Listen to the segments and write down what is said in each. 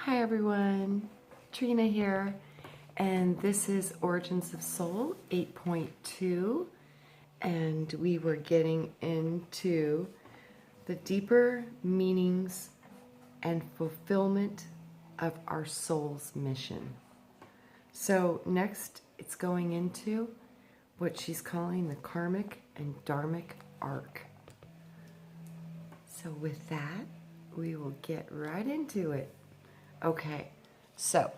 Hi everyone, Trina here, and this is Origins of Soul 8.2, and we were getting into the deeper meanings and fulfillment of our soul's mission. So next it's going into what she's calling the karmic and dharmic arc. So with that, we will get right into it. Okay, so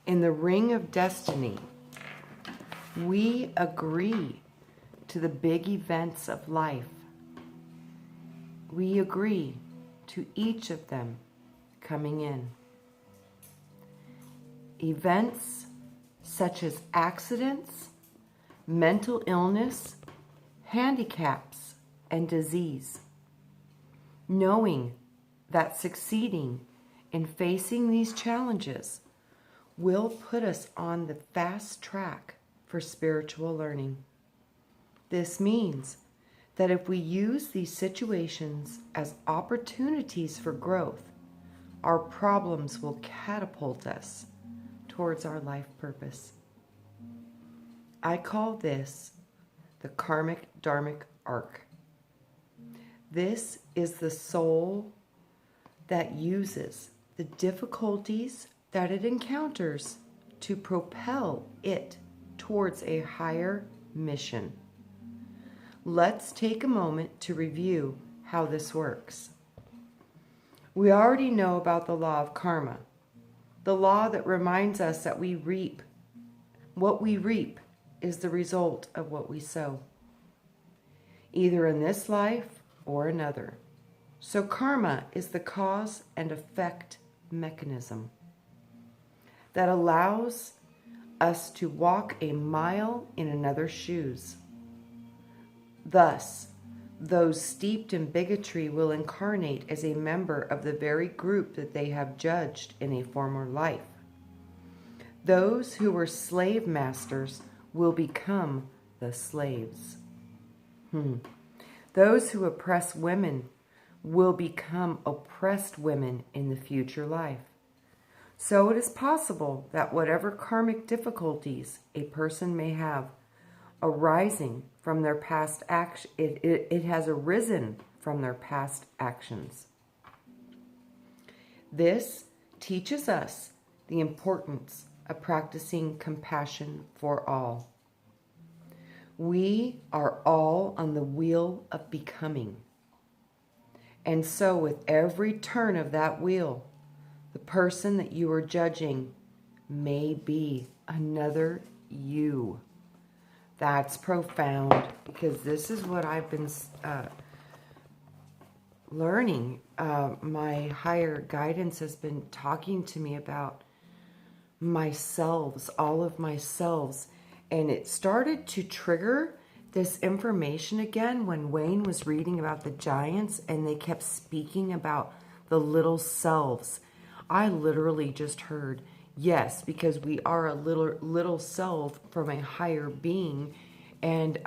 in the ring of destiny, we agree to the big events of life. We agree to each of them coming in. Events such as accidents, mental illness, handicaps, and disease. Knowing that succeeding in facing these challenges will put us on the fast track for spiritual learning. This means that if we use these situations as opportunities for growth, our problems will catapult us towards our life purpose. I call this the karmic dharmic arc. This is the soul that uses the difficulties that it encounters to propel it towards a higher mission. Let's take a moment to review how this works. We already know about the law of karma, the law that reminds us that we reap. What we reap is the result of what we sow, either in this life or another. So karma is the cause and effect mechanism that allows us to walk a mile in another's shoes. Thus, those steeped in bigotry will incarnate as a member of the very group that they have judged in a former life. Those who were slave masters will become the slaves. Those who oppress women will become oppressed women in the future life. So it is possible that whatever karmic difficulties a person may have arising from their past action, it has arisen from their past actions. This teaches us the importance of practicing compassion for all. We are all on the wheel of becoming. And so with every turn of that wheel, the person that you are judging may be another you. That's profound, because this is what I've been learning. My higher guidance has been talking to me about myself, all of myself, and it started to trigger this information again when Wayne was reading about the giants and they kept speaking about the little selves. I literally just heard, yes, because we are a little self from a higher being. And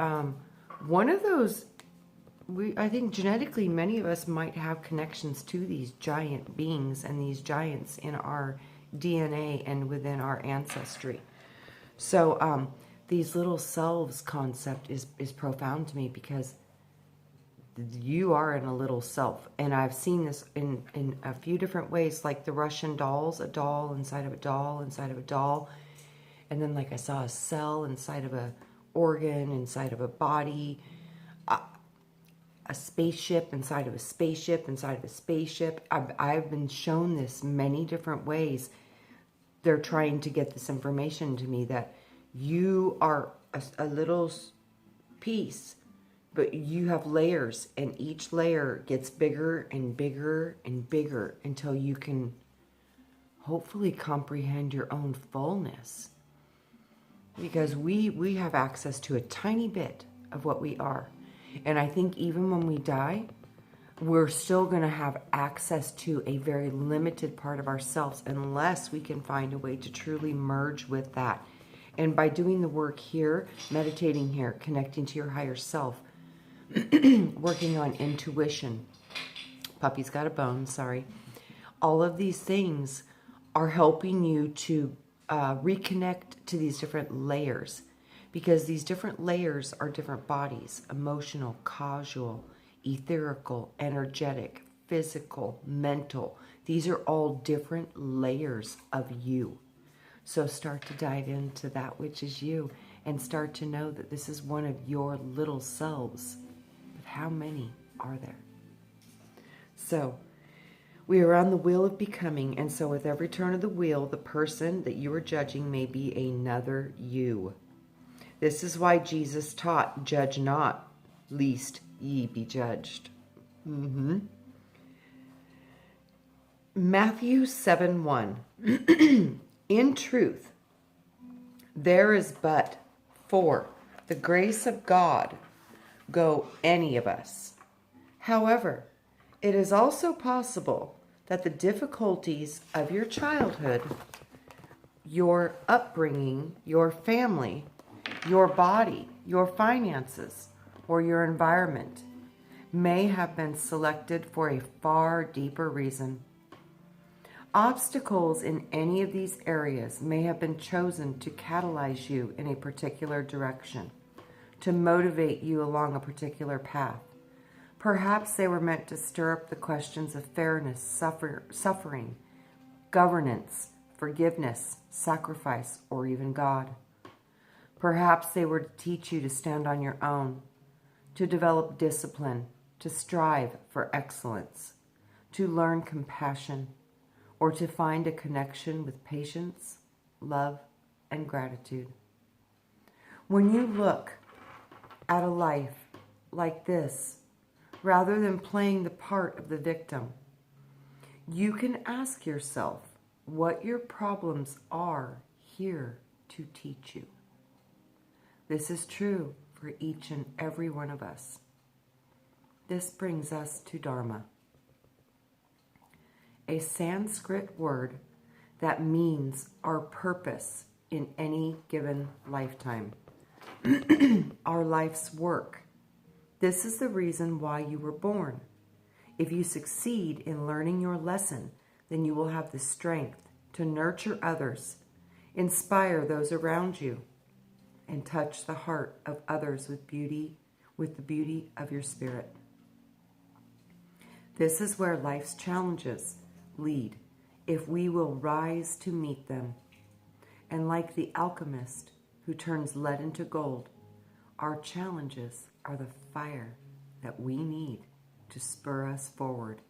one of those, I think genetically many of us might have connections to these giant beings and these giants in our DNA and within our ancestry. So these little selves concept is profound to me, because you are in a little self. And I've seen this in a few different ways, like the Russian dolls, a doll inside of a doll inside of a doll. And then like I saw a cell inside of a organ, inside of a body, a spaceship inside of a spaceship inside of a spaceship. I've been shown this many different ways. They're trying to get this information to me that you are a little piece, but you have layers, and each layer gets bigger and bigger and bigger until you can hopefully comprehend your own fullness. Because we have access to a tiny bit of what we are. And I think even when we die, we're still going to have access to a very limited part of ourselves unless we can find a way to truly merge with that. And by doing the work here, meditating here, connecting to your higher self, working on intuition, Puppy's got a bone, sorry. All of these things are helping you to reconnect to these different layers, because these different layers are different bodies: emotional, causal, etherical, energetic, physical, mental. These are all different layers of you. So start to dive into that which is you and start to know that this is one of your little selves. But how many are there? So we are on the wheel of becoming, and so with every turn of the wheel, the person that you are judging may be another you. This is why Jesus taught, judge not, lest ye be judged. Matthew 7:1. In truth, there is but for the grace of God go any of us. However, it is also possible that the difficulties of your childhood, your upbringing, your family, your body, your finances, or your environment may have been selected for a far deeper reason. Obstacles in any of these areas may have been chosen to catalyze you in a particular direction, to motivate you along a particular path. Perhaps they were meant to stir up the questions of fairness, suffering, governance, forgiveness, sacrifice, or even God. Perhaps they were to teach you to stand on your own, to develop discipline, to strive for excellence, to learn compassion, or to find a connection with patience, love, and gratitude. When you look at a life like this, rather than playing the part of the victim, you can ask yourself what your problems are here to teach you. This is true for each and every one of us. This brings us to Dharma, a Sanskrit word that means our purpose in any given lifetime, our life's work. This is the reason why you were born. If you succeed in learning your lesson, then you will have the strength to nurture others, inspire those around you, and touch the heart of others with the beauty of your spirit. This is where life's challenges lead, if we will rise to meet them. And like the alchemist who turns lead into gold, our challenges are the fire that we need to spur us forward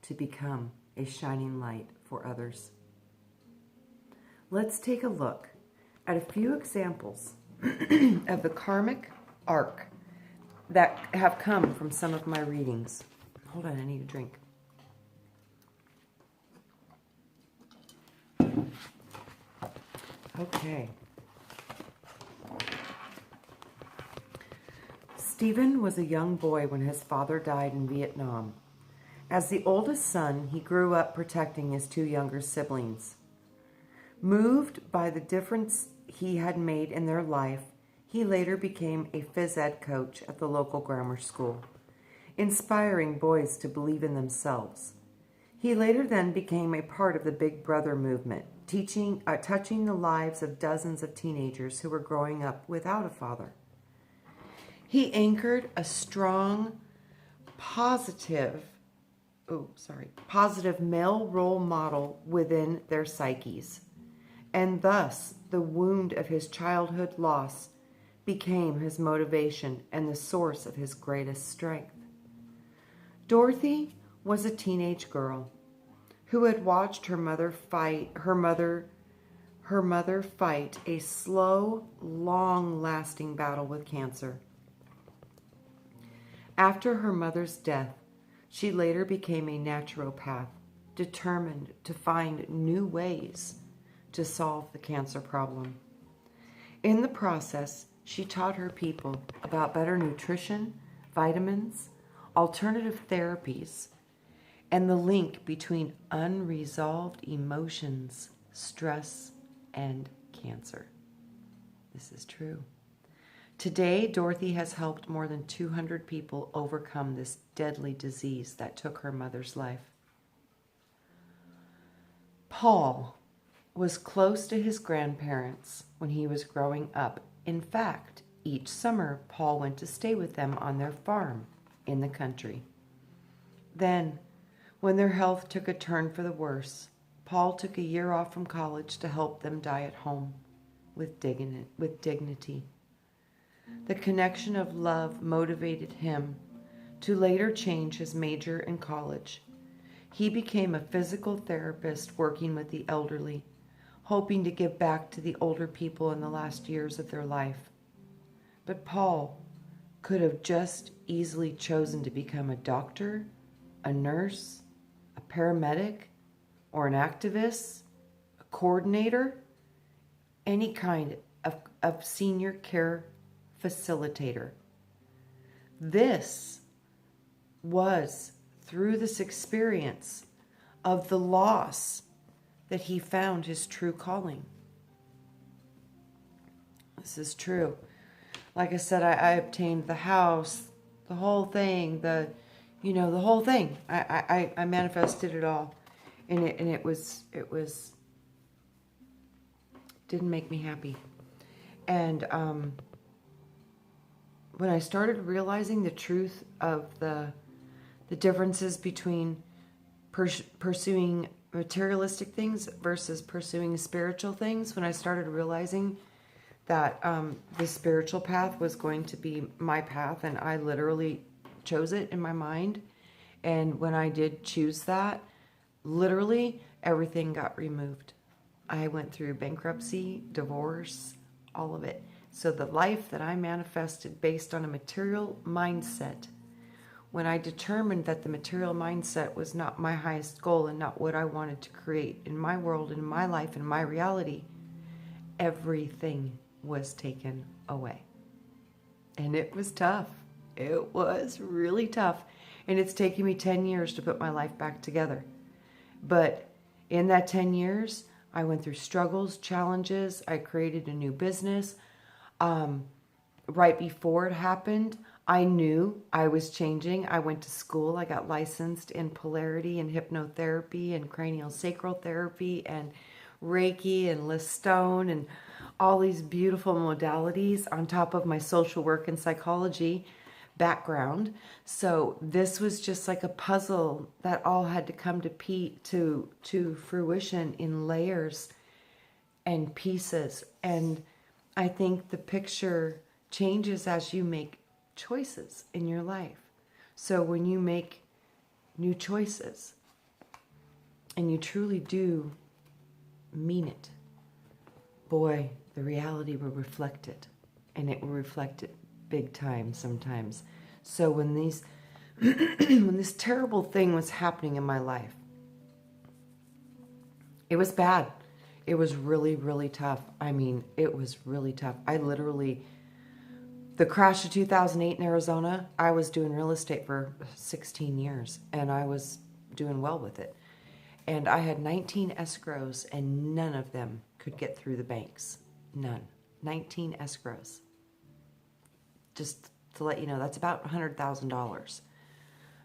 to become a shining light for others. Let's take a look at a few examples of the karmic arc that have come from some of my readings. Hold on, I need a drink. Okay. Stephen was a young boy when his father died in Vietnam. As the oldest son, he grew up protecting his two younger siblings. Moved by the difference he had made in their life, he later became a phys ed coach at the local grammar school, inspiring boys to believe in themselves. He later then became a part of the Big Brother movement, touching the lives of dozens of teenagers who were growing up without a father. He anchored a strong, positive male role model within their psyches, and thus the wound of his childhood loss became his motivation and the source of his greatest strength. Dorothy was a teenage girl who had watched her mother fight a slow, long-lasting battle with cancer. After her mother's death, she later became a naturopath, determined to find new ways to solve the cancer problem. In the process, she taught her people about better nutrition, vitamins, alternative therapies, and the link between unresolved emotions, stress, and cancer. This is true. Today, Dorothy has helped more than 200 people overcome this deadly disease that took her mother's life. Paul was close to his grandparents when he was growing up. In fact, each summer, Paul went to stay with them on their farm in the country. Then, when their health took a turn for the worse, Paul took a year off from college to help them die at home with dignity. The connection of love motivated him to later change his major in college. He became a physical therapist working with the elderly, hoping to give back to the older people in the last years of their life. But Paul could have just easily chosen to become a doctor, a nurse, a paramedic, or an activist, a coordinator, any kind of senior care facilitator. This was through this experience of the loss that he found his true calling. This is true. Like I said, I obtained the house, the whole thing, the whole thing. I manifested it all, and it was didn't make me happy. And when I started realizing the truth of the differences between pursuing materialistic things versus pursuing spiritual things, when I started realizing that the spiritual path was going to be my path, and I literally chose it in my mind. And when I did choose that, literally everything got removed. I went through bankruptcy, divorce, all of it. So the life that I manifested based on a material mindset, when I determined that the material mindset was not my highest goal and not what I wanted to create in my world, in my life, in my reality, everything was taken away. And it was tough. It was really tough. And it's taken me 10 years to put my life back together. But in that 10 years, I went through struggles, challenges. I created a new business. Right before it happened, I knew I was changing. I went to school. I got licensed in polarity and hypnotherapy and cranial sacral therapy and Reiki and Listone and all these beautiful modalities on top of my social work and psychology background. So this was just like a puzzle that all had to come to fruition in layers and pieces. And I think the picture changes as you make choices in your life. So when you make new choices and you truly do mean it, boy, the reality will reflect it, and it will reflect it big time sometimes. So when when this terrible thing was happening in my life, it was bad. It was really, really tough. I mean, it was really tough. The crash of 2008 in Arizona, I was doing real estate for 16 years, and I was doing well with it. And I had 19 escrows, and none of them could get through the banks. None. 19 escrows. Just to let you know, that's about $100,000.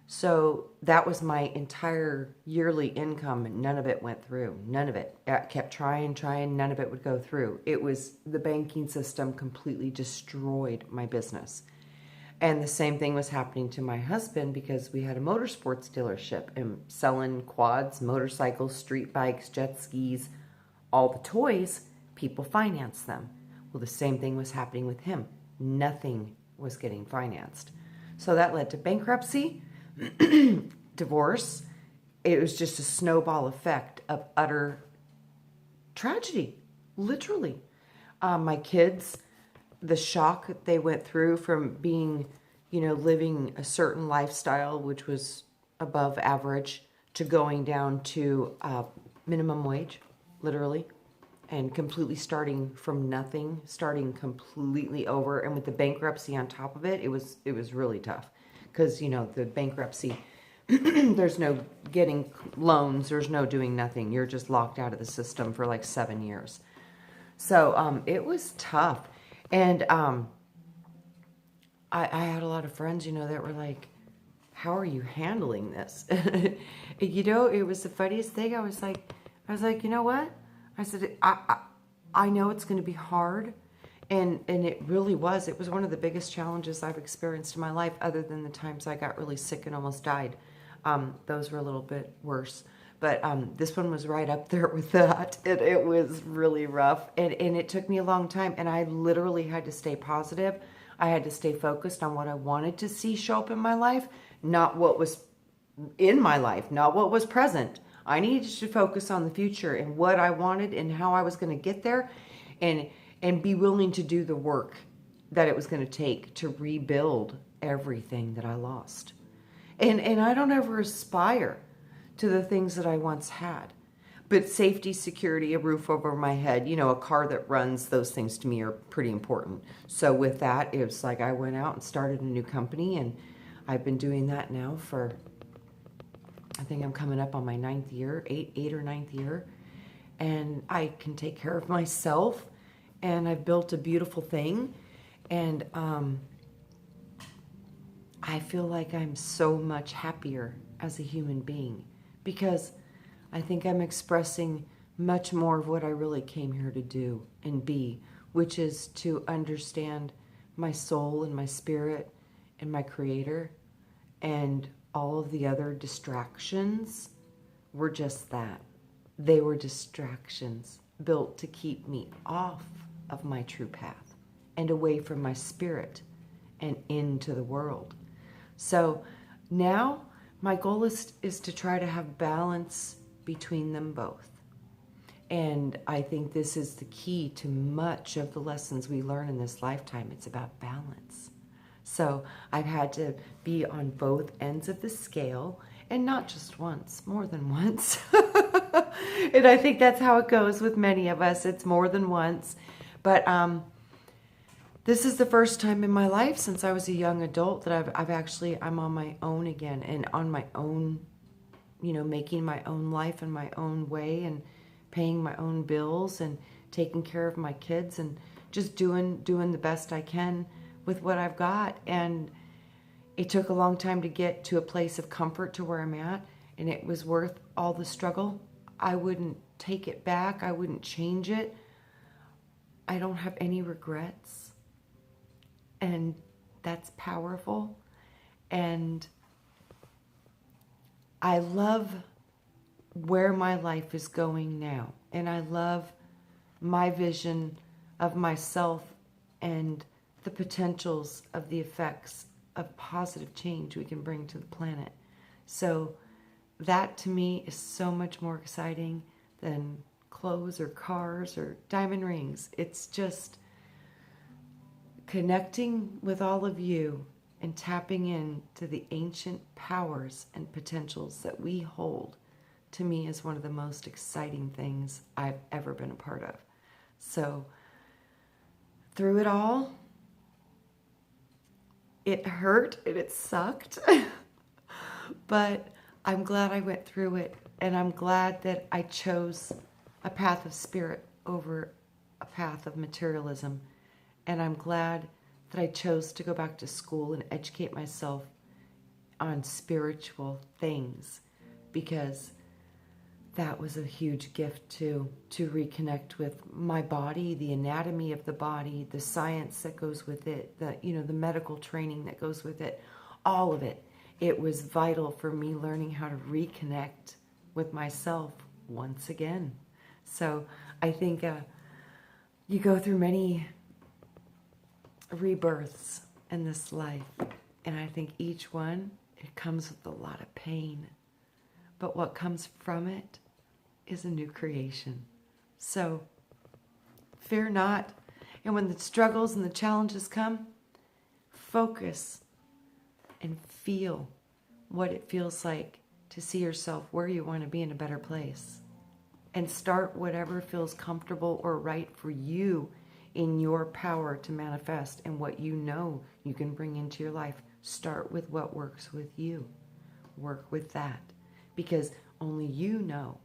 So that was my entire yearly income, and none of it went through. None of it. I kept trying, none of it would go through. It was the banking system completely destroyed my business. And the same thing was happening to my husband, because we had a motorsports dealership and selling quads, motorcycles, street bikes, jet skis, all the toys. People financed them. Well, the same thing was happening with him. Nothing was getting financed. So that led to bankruptcy, divorce. It was just a snowball effect of utter tragedy, literally. My kids, the shock that they went through from being, living a certain lifestyle, which was above average, to going down to minimum wage, literally, and completely starting from nothing, starting completely over. And with the bankruptcy on top of it, it was really tough. Because, the bankruptcy, there's no getting loans, there's no doing nothing. You're just locked out of the system for like 7 years. So it was tough. And I had a lot of friends, that were like, how are you handling this? It was the funniest thing. I was like, you know what? I said, I know it's going to be hard. And it really was. It was one of the biggest challenges I've experienced in my life, other than the times I got really sick and almost died. Those were a little bit worse. But this one was right up there with that. It was really rough. And it took me a long time. And I literally had to stay positive. I had to stay focused on what I wanted to see show up in my life, not what was in my life, not what was present. I needed to focus on the future and what I wanted and how I was going to get there, and be willing to do the work that it was going to take to rebuild everything that I lost. And I don't ever aspire to the things that I once had. But safety, security, a roof over my head, a car that runs, those things to me are pretty important. So with that, it was like I went out and started a new company, and I've been doing that now for, I think I'm coming up on my 9th year, eight or ninth year. And I can take care of myself, and I've built a beautiful thing. And I feel like I'm so much happier as a human being, because I think I'm expressing much more of what I really came here to do and be, which is to understand my soul and my spirit and my creator, and all of the other distractions were just that. They were distractions built to keep me off of my true path and away from my spirit and into the world. So now my goal is to try to have balance between them both. And I think this is the key to much of the lessons we learn in this lifetime. It's about balance. So I've had to be on both ends of the scale, and not just once, more than once. And I think that's how it goes with many of us. It's more than once. But this is the first time in my life since I was a young adult that I'm on my own again, and on my own, making my own life in my own way, and paying my own bills, and taking care of my kids, and just doing the best I can with what I've got. And it took a long time to get to a place of comfort to where I'm at, and it was worth all the struggle. I wouldn't take it back. I wouldn't change it. I don't have any regrets. And that's powerful. And I love where my life is going now. And I love my vision of myself and the potentials of the effects of positive change we can bring to the planet. So that to me is so much more exciting than clothes or cars or diamond rings. It's just connecting with all of you and tapping into the ancient powers and potentials that we hold, to me, is one of the most exciting things I've ever been a part of. So through it all, it hurt and it sucked, but I'm glad I went through it, and I'm glad that I chose a path of spirit over a path of materialism. And I'm glad that I chose to go back to school and educate myself on spiritual things, because that was a huge gift to reconnect with my body, the anatomy of the body, the science that goes with it, the medical training that goes with it, all of it. It was vital for me learning how to reconnect with myself once again. So I think you go through many rebirths in this life, and I think each one, it comes with a lot of pain, but what comes from it is a new creation. So fear not, and when the struggles and the challenges come, focus and feel what it feels like to see yourself where you want to be in a better place, and start whatever feels comfortable or right for you in your power to manifest, and what you know you can bring into your life. Start with what works with you. Work with that, because only you know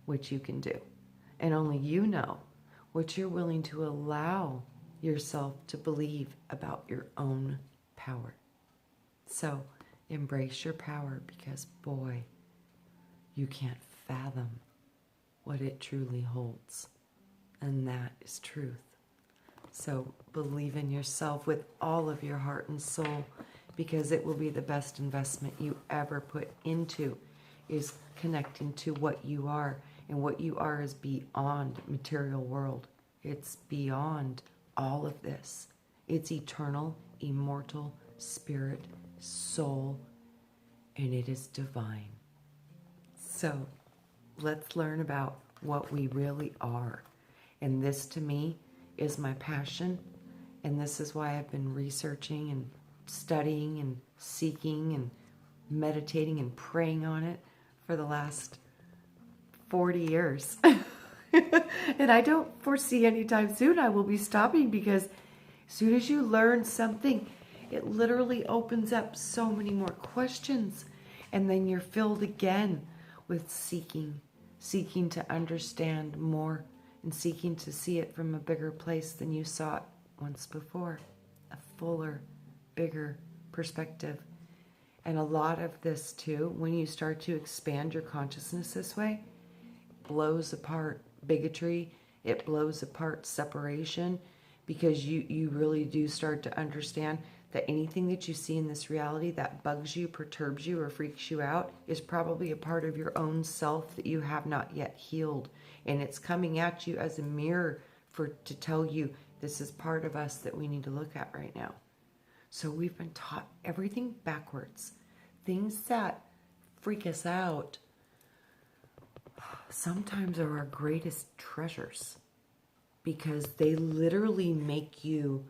what you can do, and only you know what you're willing to allow yourself to believe about your own power. So embrace your power, because boy, you can't fathom what it truly holds. And that is truth. So believe in yourself with all of your heart and soul, because it will be the best investment you ever put into, is connecting to what you are. And what you are is beyond material world. It's beyond all of this. It's eternal, immortal, spirit, soul, and it is divine. So let's learn about what we really are. And this, to me, is my passion. And this is why I've been researching and studying and seeking and meditating and praying on it for the last 40 years. And I don't foresee anytime soon I will be stopping, because as soon as you learn something, it literally opens up so many more questions. And then you're filled again with seeking to understand more, and seeking to see it from a bigger place than you saw it once before. A fuller, bigger perspective. And a lot of this too, when you start to expand your consciousness this way, blows apart bigotry, it blows apart separation, because you really do start to understand that anything that you see in this reality that bugs you, perturbs you, or freaks you out is probably a part of your own self that you have not yet healed. And it's coming at you as a mirror to tell you, this is part of us that we need to look at right now. So we've been taught everything backwards. Things that freak us out sometimes are our greatest treasures, because they literally make you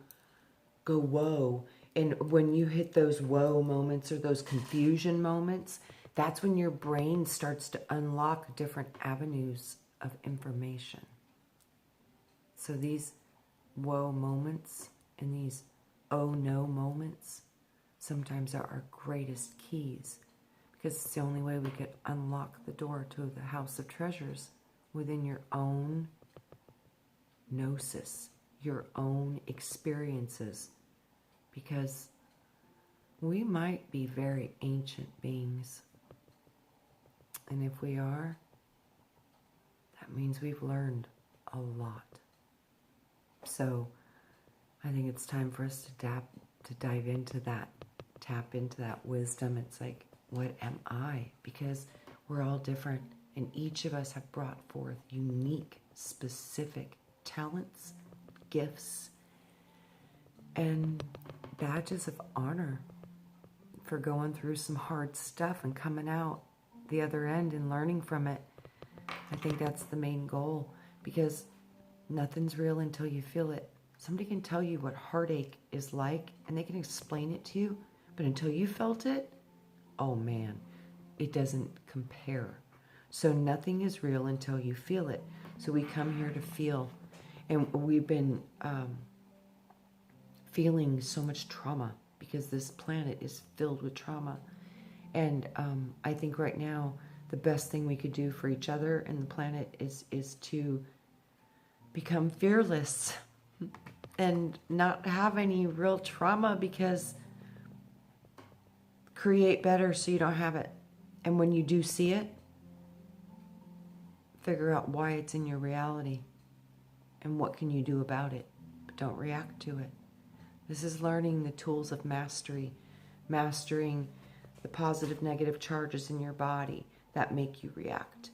go, whoa. And when you hit those whoa moments, or those confusion moments, that's when your brain starts to unlock different avenues of information. So these whoa moments and these oh no moments sometimes are our greatest keys, because it's the only way we could unlock the door to the house of treasures within your own gnosis, your own experiences. Because we might be very ancient beings. And if we are, that means we've learned a lot. So I think it's time for us to dive into that, tap into that wisdom. It's like, what am I? Because we're all different, and each of us have brought forth unique, specific talents, gifts, and badges of honor for going through some hard stuff and coming out the other end and learning from it. I think that's the main goal, because nothing's real until you feel it. Somebody can tell you what heartache is like, and they can explain it to you, but until you felt it, oh man, it doesn't compare. So nothing is real until you feel it. So we come here to feel, and we've been feeling so much trauma, because this planet is filled with trauma. And I think right now the best thing we could do for each other and the planet is to become fearless and not have any real trauma, because create better so you don't have it. And when you do see it, figure out why it's in your reality and what can you do about it, but don't react to it. This is learning the tools of mastery, mastering the positive, negative charges in your body that make you react.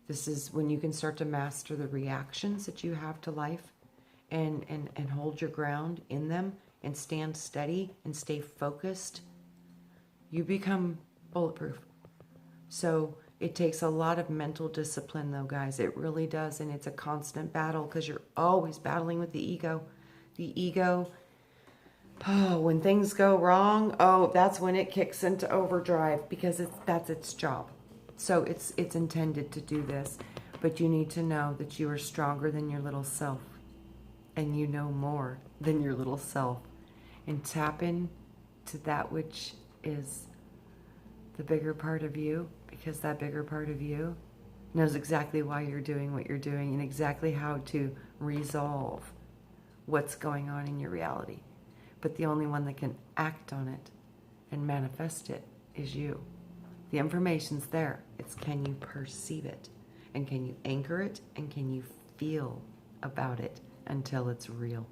This is when you can start to master the reactions that you have to life, and hold your ground in them and stand steady and stay focused. You become bulletproof. So it takes a lot of mental discipline though, guys. It really does. And it's a constant battle, because you're always battling with the ego. The ego, oh, when things go wrong, oh, that's when it kicks into overdrive, because that's its job. So it's intended to do this. But you need to know that you are stronger than your little self. And you know more than your little self. And tap in to that which is the bigger part of you, because that bigger part of you knows exactly why you're doing what you're doing, and exactly how to resolve what's going on in your reality. but the only one that can act on it and manifest it is you. The information's there. It's can you perceive it? And can you anchor it? And can you feel about it until it's real?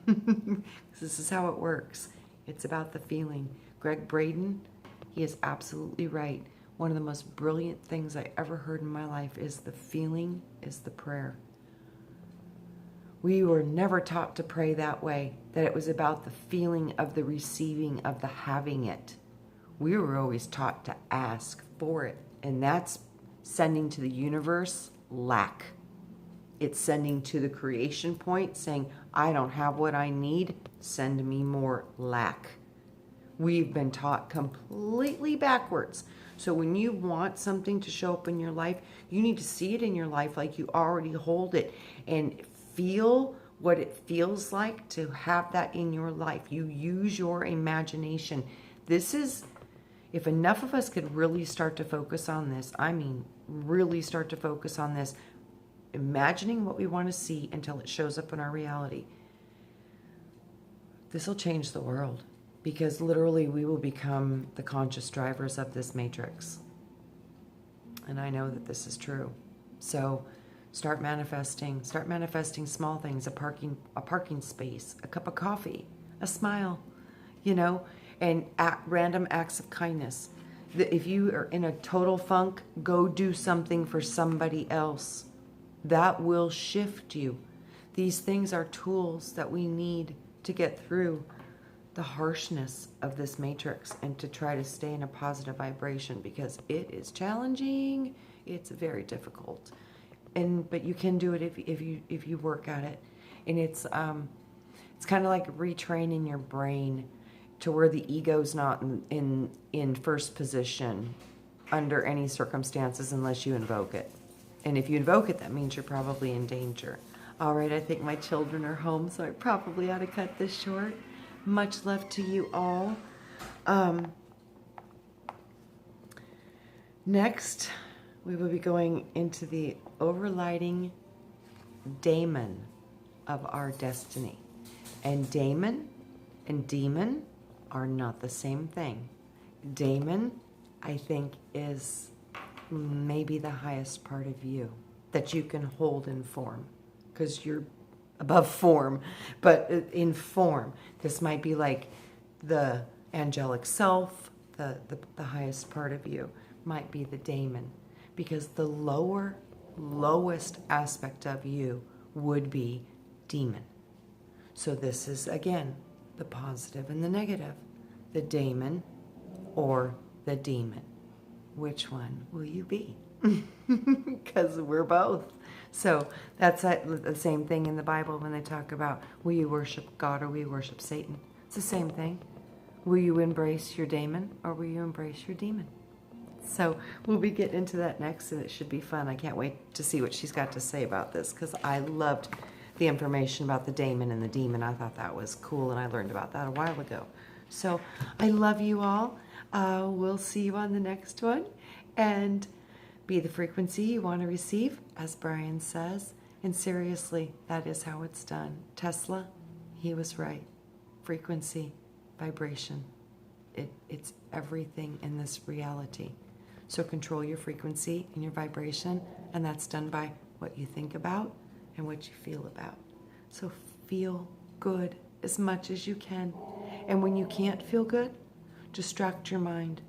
This is how it works. It's about the feeling. Greg Braden, he is absolutely right. One of the most brilliant things I ever heard in my life is the feeling is the prayer. We were never taught to pray that way, that it was about the feeling of the receiving, of the having it. We were always taught to ask for it, and that's sending to the universe lack. It's sending to the creation point saying, I don't have what I need, send me more lack. We've been taught completely backwards. So when you want something to show up in your life, you need to see it in your life like you already hold it and feel what it feels like to have that in your life. You use your imagination. This is, if enough of us could really start to focus on this, I mean, really start to focus on this, imagining what we want to see until it shows up in our reality, this will change the world. Because literally we will become the conscious drivers of this matrix. And I know that this is true. So start manifesting small things, a parking space, a cup of coffee, a smile, and random acts of kindness. If you are in a total funk, go do something for somebody else. That will shift you. These things are tools that we need to get through the harshness of this matrix and to try to stay in a positive vibration, because it is challenging. It's very difficult, but you can do it if you work at it. And it's kind of like retraining your brain to where the ego's not in first position under any circumstances unless you invoke it. And if you invoke it, that means you're probably in danger. All right, I think my children are home, so I probably ought to cut this short. Much love to you all. Next, we will be going into the overlighting daemon of our destiny. And daemon and demon are not the same thing. Daemon, I think, is maybe the highest part of you that you can hold in form, because you're above form, but in form. This might be like the angelic self, the highest part of you might be the daemon, because the lowest aspect of you would be demon. So this is, again, the positive and the negative, the daemon or the demon. Which one will you be? Because we're both. So that's the same thing in the Bible when they talk about, will you worship God or will you worship Satan? It's the same thing. Will you embrace your daemon or will you embrace your demon? So we'll be getting into that next, and it should be fun. I can't wait to see what she's got to say about this, because I loved the information about the daemon and the demon. I thought that was cool, and I learned about that a while ago. So I love you all. We'll see you on the next one. And be the frequency you want to receive, as Brian says. And seriously, that is how it's done. Tesla, he was right. Frequency, vibration. It's everything in this reality. So control your frequency and your vibration, and that's done by what you think about and what you feel about. So feel good as much as you can. And when you can't feel good, distract your mind.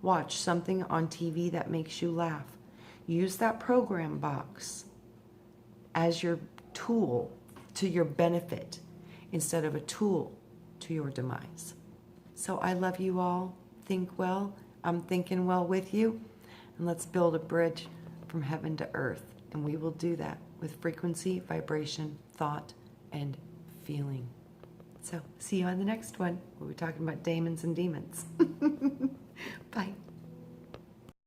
Watch something on TV that makes you laugh. Use that program box as your tool to your benefit instead of a tool to your demise. So I love you all. Think well. I'm thinking well with you. And let's build a bridge from heaven to earth. And we will do that with frequency, vibration, thought, and feeling. So see you on the next one. We'll be talking about daemons and demons. Bye.